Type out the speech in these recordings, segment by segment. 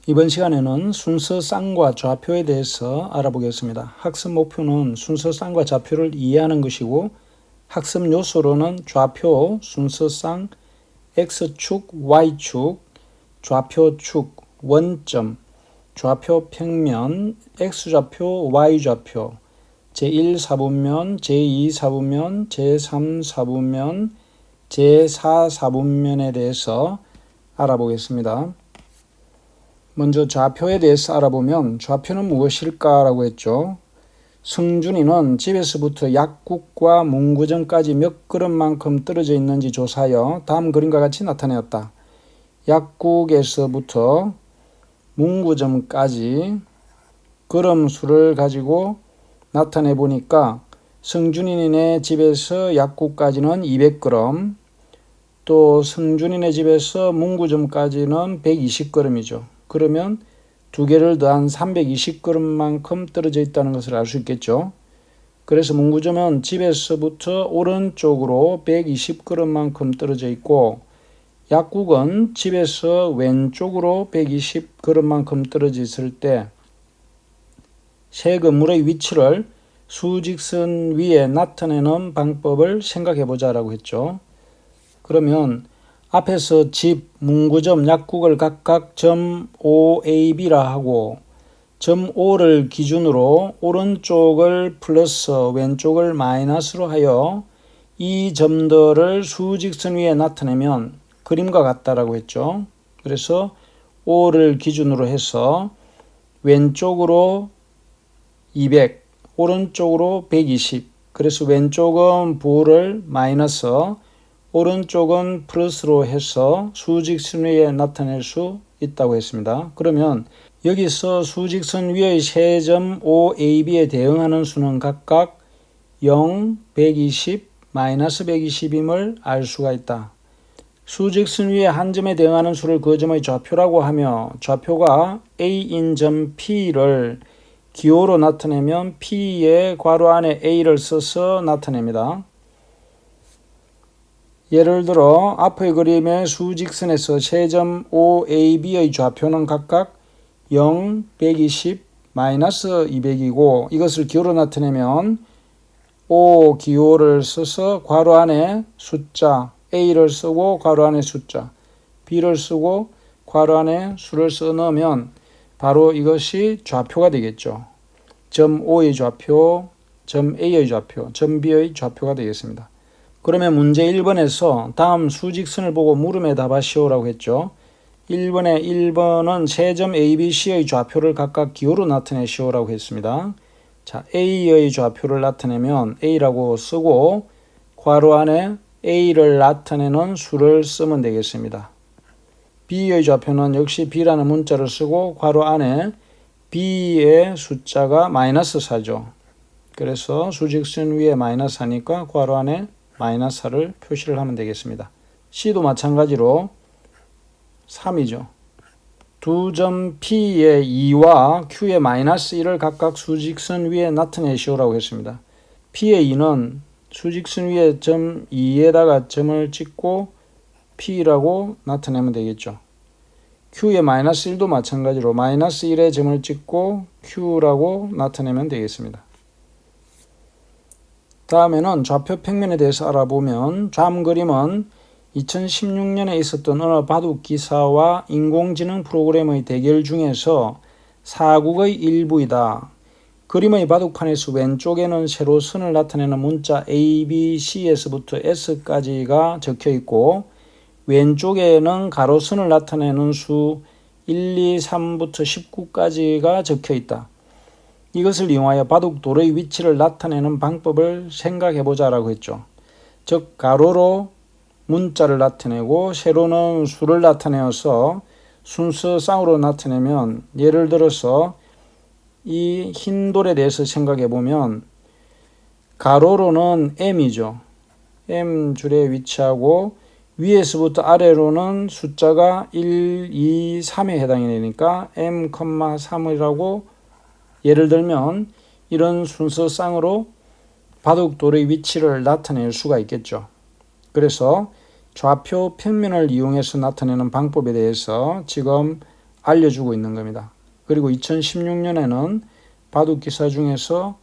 이번 시간에는 순서 쌍과 좌표에 대해서 알아보겠습니다. 학습 목표는 순서 쌍과 좌표를 이해하는 것이고 학습 요소로는 좌표, 순서 쌍, X축, Y축, 좌표축, 원점, 좌표 평면, X좌표, Y좌표, 제1사분면, 제2사분면, 제3사분면, 제4사분면에 대해서 알아보겠습니다. 먼저 좌표에 대해서 알아보면 좌표는 무엇일까라고 했죠. 승준이는 집에서부터 약국과 문구점까지 몇 걸음만큼 떨어져 있는지 조사하여 다음 그림과 같이 나타내었다. 약국에서부터 문구점까지 걸음수를 가지고 나타내 보니까 승준이네 집에서 약국까지는 200걸음, 또 승준이네 집에서 문구점까지는 120걸음이죠. 그러면 두 개를 더한 320걸음만큼 떨어져 있다는 것을 알 수 있겠죠. 그래서 문구점은 집에서부터 오른쪽으로 120걸음만큼 떨어져 있고 약국은 집에서 왼쪽으로 120걸음만큼 떨어져 있을 때 세 건물의 위치를 수직선 위에 나타내는 방법을 생각해 보자라고 했죠. 그러면 앞에서 집, 문구점, 약국을 각각 점 OAB라 하고 점 O를 기준으로 오른쪽을 플러스 왼쪽을 마이너스로 하여 이 점들을 수직선 위에 나타내면 그림과 같다라고 했죠. 그래서 O를 기준으로 해서 왼쪽으로 200, 오른쪽으로 120, 그래서 왼쪽은 부호를 마이너스, 오른쪽은 플러스로 해서 수직선 위에 나타낼 수 있다고 했습니다. 그러면 여기서 수직선 위의 세 점 OAB에 대응하는 수는 각각 0, 120, 마이너스 120임을 알 수가 있다. 수직선 위의 한 점에 대응하는 수를 그 점의 좌표라고 하며 좌표가 A인 점 P를 기호로 나타내면 P의 괄호 안에 A를 써서 나타냅니다. 예를 들어 앞의 그림의 수직선에서 세 점 OAB의 좌표는 각각 0, 120, 마이너스 200이고 이것을 기호로 나타내면 O 기호를 써서 괄호 안에 숫자 A를 쓰고 괄호 안에 숫자 B를 쓰고 괄호 안에 수를 써 넣으면 바로 이것이 좌표가 되겠죠. 점 O의 좌표, 점 A의 좌표, 점 B의 좌표가 되겠습니다. 그러면 문제 1번에서 다음 수직선을 보고 물음에 답하시오라고 했죠. 1번은 세 점 ABC의 좌표를 각각 기호로 나타내시오라고 했습니다. 자, A의 좌표를 나타내면 A라고 쓰고 괄호 안에 A를 나타내는 수를 쓰면 되겠습니다. B의 좌표는 역시 B라는 문자를 쓰고 괄호 안에 B의 숫자가 마이너스 4죠. 그래서 수직선 위에 마이너스 하니까 괄호 안에 마이너스 4를 표시를 하면 되겠습니다. C도 마찬가지로 3이죠. 두 점 P의 2와 Q의 마이너스 1을 각각 수직선 위에 나타내시오라고 했습니다. P의 2는 수직선 위에 점 2에다가 점을 찍고 P라고 나타내면 되겠죠. Q의 마이너스 1도 마찬가지로 마이너스 1에 점을 찍고 Q라고 나타내면 되겠습니다. 다음에는 좌표 평면에 대해서 알아보면 다음 그림은 2016년에 있었던 어느 바둑 기사와 인공지능 프로그램의 대결 중에서 사국의 일부이다. 그림의 바둑판에서 왼쪽에는 세로 선을 나타내는 문자 A, B, C에서부터 S까지가 적혀 있고 왼쪽에는 가로선을 나타내는 수 1, 2, 3부터 19까지가 적혀 있다. 이것을 이용하여 바둑돌의 위치를 나타내는 방법을 생각해 보자라고 했죠. 즉 가로로 문자를 나타내고 세로는 수를 나타내어서 순서 쌍으로 나타내면 예를 들어서 이 흰 돌에 대해서 생각해 보면 가로로는 M이죠. M 줄에 위치하고 위에서부터 아래로는 숫자가 1, 2, 3에 해당이 되니까 M, 3이라고 예를 들면 이런 순서 쌍으로 바둑돌의 위치를 나타낼 수가 있겠죠. 그래서 좌표 평면을 이용해서 나타내는 방법에 대해서 지금 알려주고 있는 겁니다. 그리고 2016년에는 바둑기사 중에서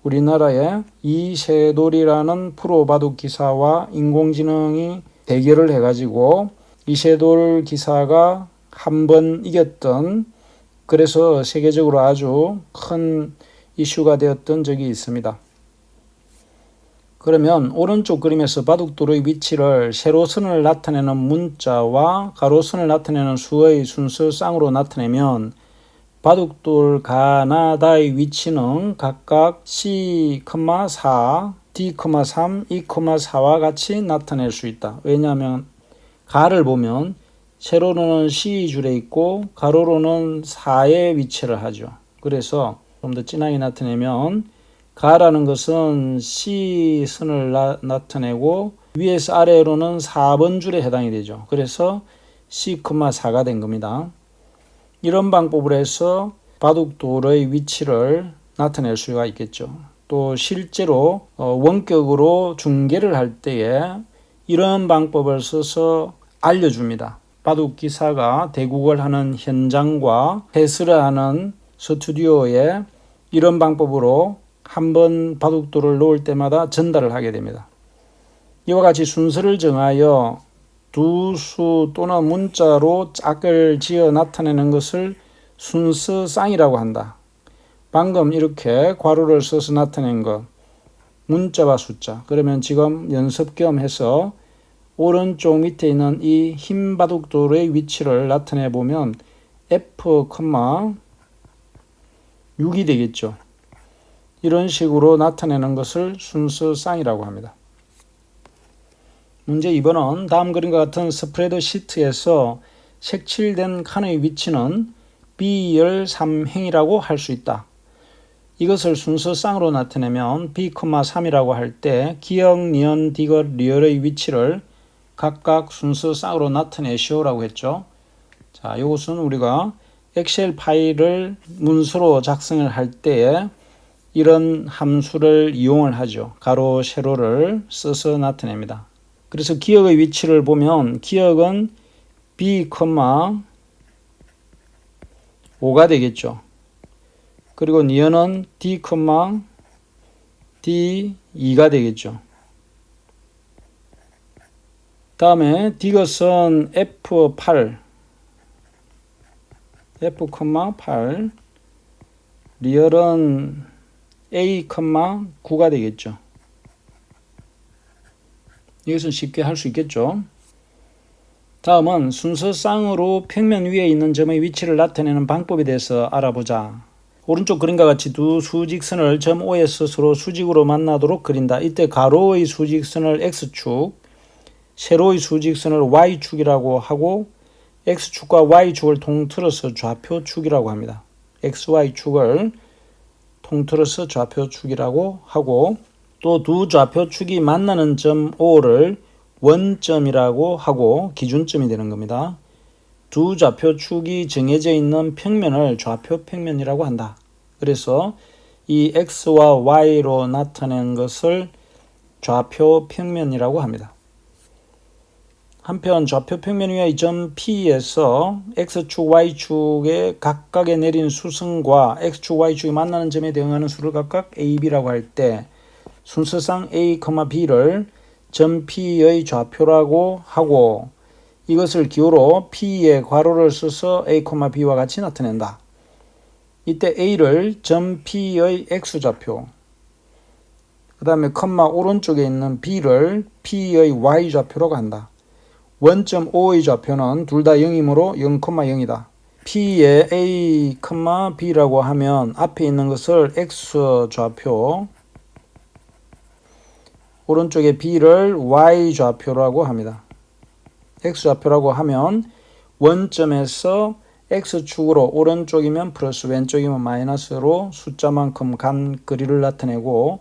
우리나라의 이세돌이라는 프로 바둑기사와 인공지능이 대결을 해가지고 이세돌 기사가 한 번 이겼던, 그래서 세계적으로 아주 큰 이슈가 되었던 적이 있습니다. 그러면 오른쪽 그림에서 바둑돌의 위치를 세로선을 나타내는 문자와 가로선을 나타내는 수의 순서 쌍으로 나타내면 바둑돌 가나다의 위치는 각각 C,4, D,3, E,4와 같이 나타낼 수 있다. 왜냐하면 가를 보면 세로로는 C줄에 있고 가로로는 4에 위치를 하죠. 그래서 좀 더 진하게 나타내면 가라는 것은 C선을 나타내고 위에서 아래로는 4번 줄에 해당이 되죠. 그래서 C,4가 된 겁니다. 이런 방법으로 해서 바둑돌의 위치를 나타낼 수가 있겠죠. 또 실제로 원격으로 중계를 할 때에 이런 방법을 써서 알려줍니다. 바둑기사가 대국을 하는 현장과 해설을 하는 스튜디오에 이런 방법으로 한번 바둑돌을 놓을 때마다 전달을 하게 됩니다. 이와 같이 순서를 정하여 두 수 또는 문자로 짝을 지어 나타내는 것을 순서쌍이라고 한다. 방금 이렇게 괄호를 써서 나타낸 것, 문자와 숫자. 그러면 지금 연습 겸 해서 오른쪽 밑에 있는 이 흰 바둑돌의 위치를 나타내 보면 F,6이 되겠죠. 이런 식으로 나타내는 것을 순서쌍이라고 합니다. 문제 2번은 다음 그림과 같은 스프레드 시트에서 색칠된 칸의 위치는 B열 3행이라고 할 수 있다. 이것을 순서쌍으로 나타내면 B,3이라고 할 때 기역, 니은, 디귿, 리을의 위치를 각각 순서쌍으로 나타내시오라고 했죠. 자, 이것은 우리가 엑셀 파일을 문서로 작성을 할 때에 이런 함수를 이용을 하죠. 가로, 세로를 써서 나타냅니다. 그래서 기역의 위치를 보면 기역은 B,5가 되겠죠. 그리고 니은은 D,2가 되겠죠. 다음에 디귿은 F,8, 리을은 A,9가 되겠죠. 이것은 쉽게 할 수 있겠죠. 다음은 순서쌍으로 평면 위에 있는 점의 위치를 나타내는 방법에 대해서 알아보자. 오른쪽 그림과 같이 두 수직선을 점 O에서 서로 수직으로 만나도록 그린다. 이때 가로의 수직선을 X축, 세로의 수직선을 Y축이라고 하고 X축과 Y축을 통틀어서 좌표축이라고 합니다. XY축을 통틀어서 좌표축이라고 하고 또 두 좌표축이 만나는 점 O를 원점이라고 하고 기준점이 되는 겁니다. 두 좌표축이 정해져 있는 평면을 좌표평면이라고 한다. 그래서 이 X와 Y로 나타낸 것을 좌표평면이라고 합니다. 한편 좌표평면 위의 점 P에서 X축, Y축의 각각에 내린 수승과 X축, Y축이 만나는 점에 대응하는 수를 각각 A, B라고 할 때 순서상 A, B를 점 P의 좌표라고 하고 이것을 기호로 P의 괄호를 써서 A, B와 같이 나타낸다. 이때 A를 점 P의 X좌표, 그 다음에 컴마 오른쪽에 있는 B를 P의 Y좌표라고 한다. 원점 O의 좌표는 둘 다 0이므로 0, 0이다. P의 A, B라고 하면 앞에 있는 것을 X좌표, 오른쪽에 B를 Y좌표라고 합니다. X좌표라고 하면 원점에서 X축으로 오른쪽이면 플러스 왼쪽이면 마이너스로 숫자만큼 간 거리를 나타내고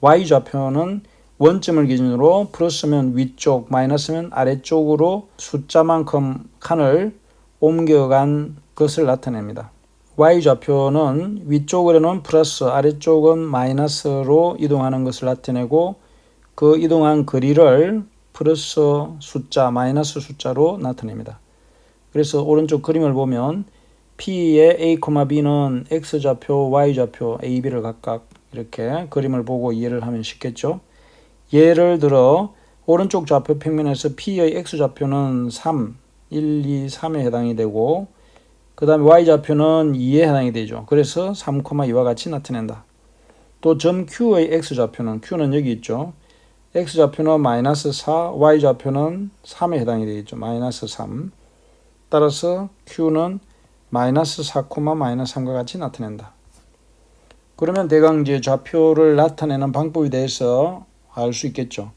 Y좌표는 원점을 기준으로 플러스면 위쪽, 마이너스면 아래쪽으로 숫자만큼 칸을 옮겨간 것을 나타냅니다. Y좌표는 위쪽으로는 플러스, 아래쪽은 마이너스로 이동하는 것을 나타내고 그 이동한 거리를 플러스 숫자, 마이너스 숫자로 나타냅니다. 그래서 오른쪽 그림을 보면 P의 A, B는 X좌표, Y좌표, A, B를 각각 이렇게 그림을 보고 이해를 하면 쉽겠죠. 예를 들어 오른쪽 좌표 평면에서 P의 X좌표는 3, 1, 2, 3에 해당이 되고 그 다음에 Y좌표는 2에 해당이 되죠. 그래서 3,2와 같이 나타낸다. 또 점 Q의 X좌표는 Q는 여기 있죠. X좌표는 마이너스 4, Y좌표는 3에 해당이 되겠죠. 마이너스 3. 따라서 Q는 마이너스 4, 마이너스 3과 같이 나타낸다. 그러면 대강 이제 좌표를 나타내는 방법에 대해서 알 수 있겠죠.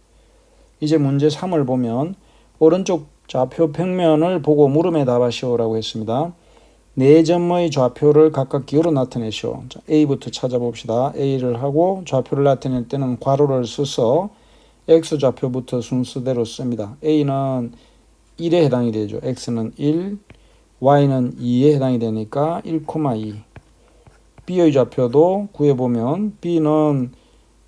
이제 문제 3을 보면 오른쪽 좌표 평면을 보고 물음에 답하시오라고 했습니다. 네 점의 좌표를 각각 기호로 나타내시오. 자, A부터 찾아봅시다. A를 하고 좌표를 나타낼 때는 괄호를 써서 X좌표부터 순서대로 씁니다. A는 1에 해당이 되죠. X는 1, Y는 2에 해당이 되니까 1,2. B의 좌표도 구해보면 B는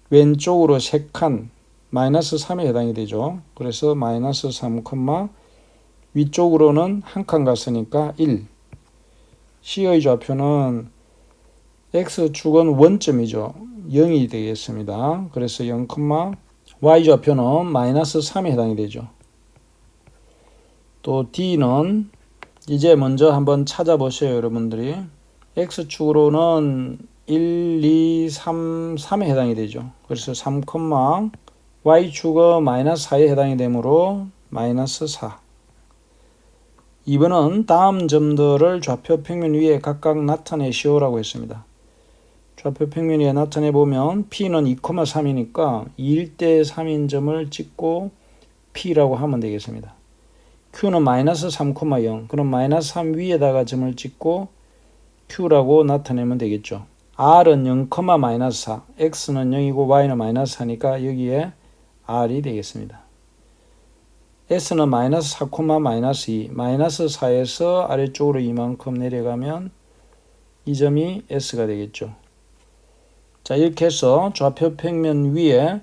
왼쪽으로 3칸 마이너스 3에 해당이 되죠. 그래서 마이너스 3, 위쪽으로는 한 칸 갔으니까 1. C의 좌표는 X축은 원점이죠. 0이 되겠습니다. 그래서 0, Y좌표는 마이너스 3에 해당이 되죠. 또 D는 이제 먼저 한번 찾아보세요. 여러분들이 X축으로는 1, 2, 3, 3에 해당이 되죠. 그래서 3, Y축은 마이너스 4에 해당이 되므로 마이너스 4. 2번은 다음 점들을 좌표 평면 위에 각각 나타내시오라고 했습니다. 좌표 평면 위에 나타내보면 P는 2,3이니까 2대 3인 점을 찍고 P라고 하면 되겠습니다. Q는 마이너스 3,0. 그럼 마이너스 3 위에다가 점을 찍고 Q라고 나타내면 되겠죠. R은 0, 마이너스 4. X는 0이고 Y는 마이너스 4니까 여기에 R이 되겠습니다. S는 마이너스 4, 마이너스 2. 마이너스 4에서 아래쪽으로 이만큼 내려가면 이 점이 S가 되겠죠. 자, 이렇게 해서 좌표 평면 위에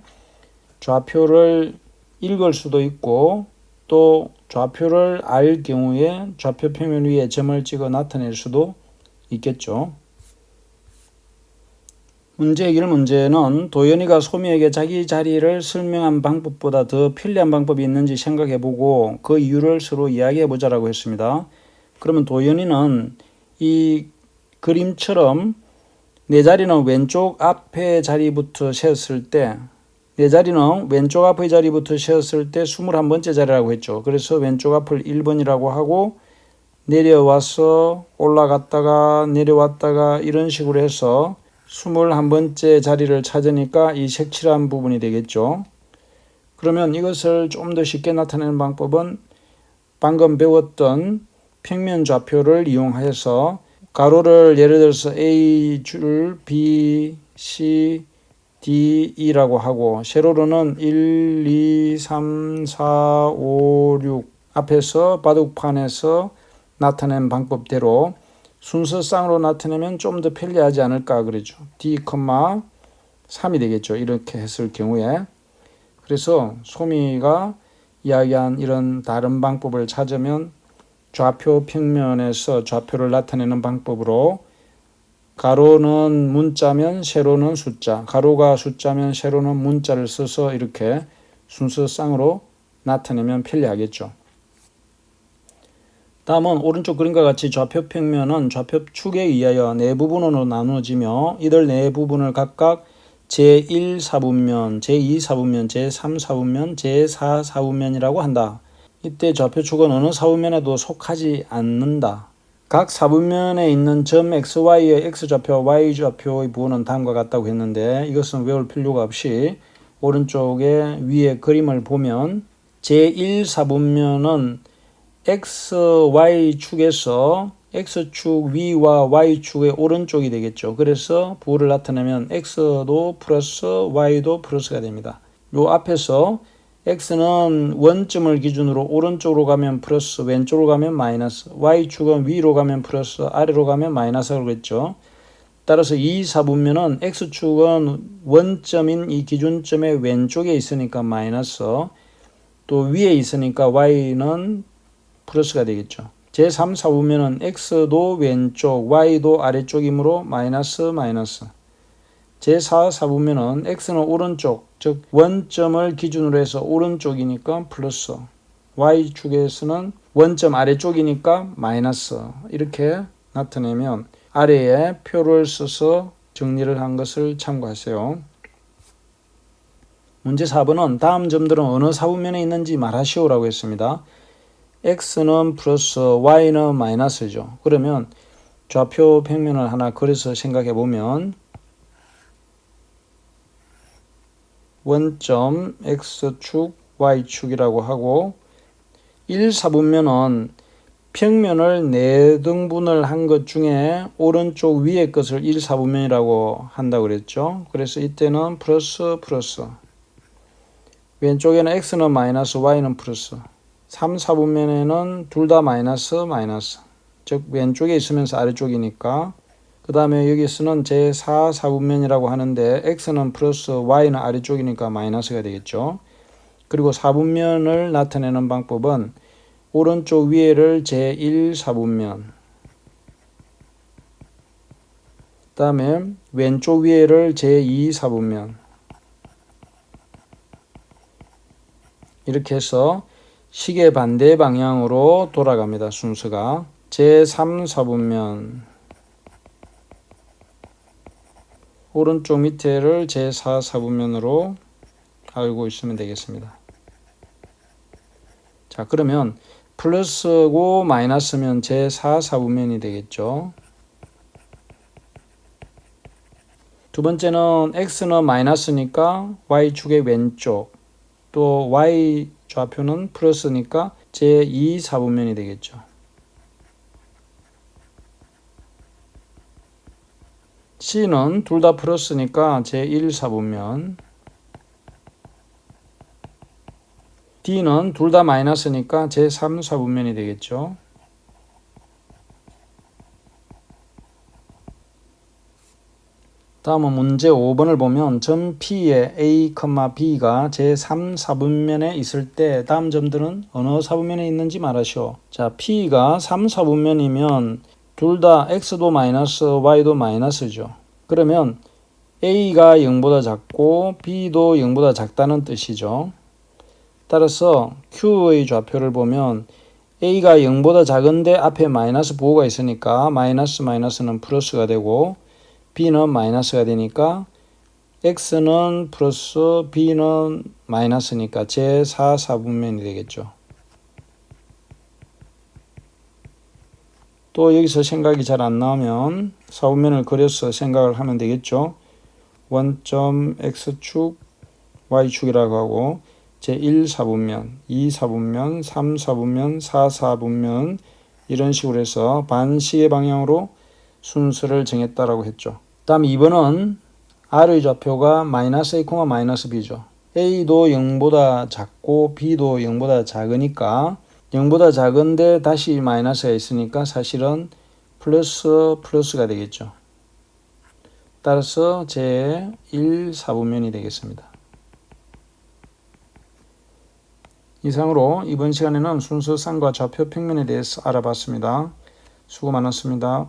좌표를 읽을 수도 있고 또 좌표를 알 경우에 좌표 평면 위에 점을 찍어 나타낼 수도 있겠죠. 문제 해결 문제는 도연이가 소미에게 자기 자리를 설명한 방법보다 더 편리한 방법이 있는지 생각해보고 그 이유를 서로 이야기해보자라고 했습니다. 그러면 도연이는 이 그림처럼 내 자리는 왼쪽 앞에 자리부터 세었을 때 내 자리는 왼쪽 앞의 자리부터 세었을 때 21번째 자리라고 했죠. 그래서 왼쪽 앞을 1번이라고 하고 내려와서 올라갔다가 내려왔다가 이런 식으로 해서 21번째 자리를 찾으니까 이 색칠한 부분이 되겠죠. 그러면 이것을 좀 더 쉽게 나타내는 방법은 방금 배웠던 평면 좌표를 이용해서 가로를 예를 들어서 A줄, B, C, D, E라고 하고 세로로는 1, 2, 3, 4, 5, 6 앞에서 바둑판에서 나타낸 방법대로 순서상으로 나타내면 좀 더 편리하지 않을까 그러죠. D, 3이 되겠죠. 이렇게 했을 경우에. 그래서 소미가 이야기한 이런 다른 방법을 찾으면 좌표 평면에서 좌표를 나타내는 방법으로 가로는 문자면 세로는 숫자, 가로가 숫자면 세로는 문자를 써서 이렇게 순서상으로 나타내면 편리하겠죠. 다음은 오른쪽 그림과 같이 좌표 평면은 좌표축에 의하여 네 부분으로 나누어지며 이들 네 부분을 각각 제1 사분면, 제2 사분면, 제3 사분면, 제4 사분면이라고 한다. 이때 좌표축은 어느 사분면에도 속하지 않는다. 각 사분면에 있는 점 XY의 X좌표와 Y좌표의 부호는 다음과 같다고 했는데 이것은 외울 필요가 없이 오른쪽에 위에 그림을 보면 제1 사분면은 XY축에서 X축 위와 Y축의 오른쪽이 되겠죠. 그래서 부호를 나타내면 X도 플러스 Y도 플러스가 됩니다. 요 앞에서 X는 원점을 기준으로 오른쪽으로 가면 플러스, 왼쪽으로 가면 마이너스, Y축은 위로 가면 플러스, 아래로 가면 마이너스라고 그랬죠. 따라서 이 사분면은 X축은 원점인 이 기준점의 왼쪽에 있으니까 마이너스, 또 위에 있으니까 Y는 플러스가 되겠죠. 제3 사분면은 x도 왼쪽, y도 아래쪽이므로 마이너스 마이너스. 제4 사분면은 x는 오른쪽, 즉 원점을 기준으로 해서 오른쪽이니까 플러스, y축에서는 원점 아래쪽이니까 마이너스. 이렇게 나타내면 아래에 표를 써서 정리를 한 것을 참고하세요. 문제 4번은 다음 점들은 어느 사분면에 있는지 말하시오라고 했습니다. x는 플러스, y는 마이너스죠. 그러면 좌표 평면을 하나 그려서 생각해 보면 원점 x축, y축이라고 하고 1사분면은 평면을 4등분을 한 것 중에 오른쪽 위에 것을 1사분면이라고 한다고 그랬죠. 그래서 이때는 플러스 플러스, 왼쪽에는 x는 마이너스, y는 플러스. 3사분면에는 둘 다 마이너스 마이너스, 즉 왼쪽에 있으면서 아래쪽이니까. 그 다음에 여기서는 제4 사분면이라고 하는데 x는 플러스, y는 아래쪽이니까 마이너스가 되겠죠. 그리고 사분면을 나타내는 방법은 오른쪽 위에를 제1 사분면, 그 다음에 왼쪽 위에를 제2 사분면, 이렇게 해서 시계 반대 방향으로 돌아갑니다. 순서가 제3 사분면, 오른쪽 밑에를 제4 사분면으로 알고 있으면 되겠습니다. 자, 그러면 플러스고 마이너스면 제4 사분면이 되겠죠. 두 번째는 x는 마이너스니까 y축의 왼쪽, 또 y 좌표는 플러스니까 제2 사분면이 되겠죠. c는 둘 다 플러스니까 제1 사분면, d는 둘 다 마이너스니까 제3 사분면이 되겠죠. 다음은 문제 5번을 보면 점 P에 A, B가 제3 사분면에 있을 때 다음 점들은 어느 사분면에 있는지 말하시오. 자, P가 3 사분면이면 둘 다 X도 마이너스, Y도 마이너스죠. 그러면 A가 0보다 작고 B도 0보다 작다는 뜻이죠. 따라서 Q의 좌표를 보면 A가 0보다 작은데 앞에 마이너스 부호가 있으니까 마이너스 마이너스는 플러스가 되고 B는 마이너스가 되니까 X는 플러스, B는 마이너스니까 제4 사분면이 되겠죠. 또 여기서 생각이 잘 안 나오면 사분면을 그려서 생각을 하면 되겠죠. 원점 X축, Y축이라고 하고 제1 사분면, 2 사분면, 3 사분면, 4 사분면, 이런 식으로 해서 반시계 방향으로 순서를 정했다라고 했죠. 다음 2번은 R의 좌표가 마이너스 A, 마이너스 B죠. A도 0보다 작고 B도 0보다 작으니까 0보다 작은데 다시 마이너스가 있으니까 사실은 플러스 플러스가 되겠죠. 따라서 제1 사분면이 되겠습니다. 이상으로 이번 시간에는 순서상과 좌표 평면에 대해서 알아봤습니다. 수고 많았습니다.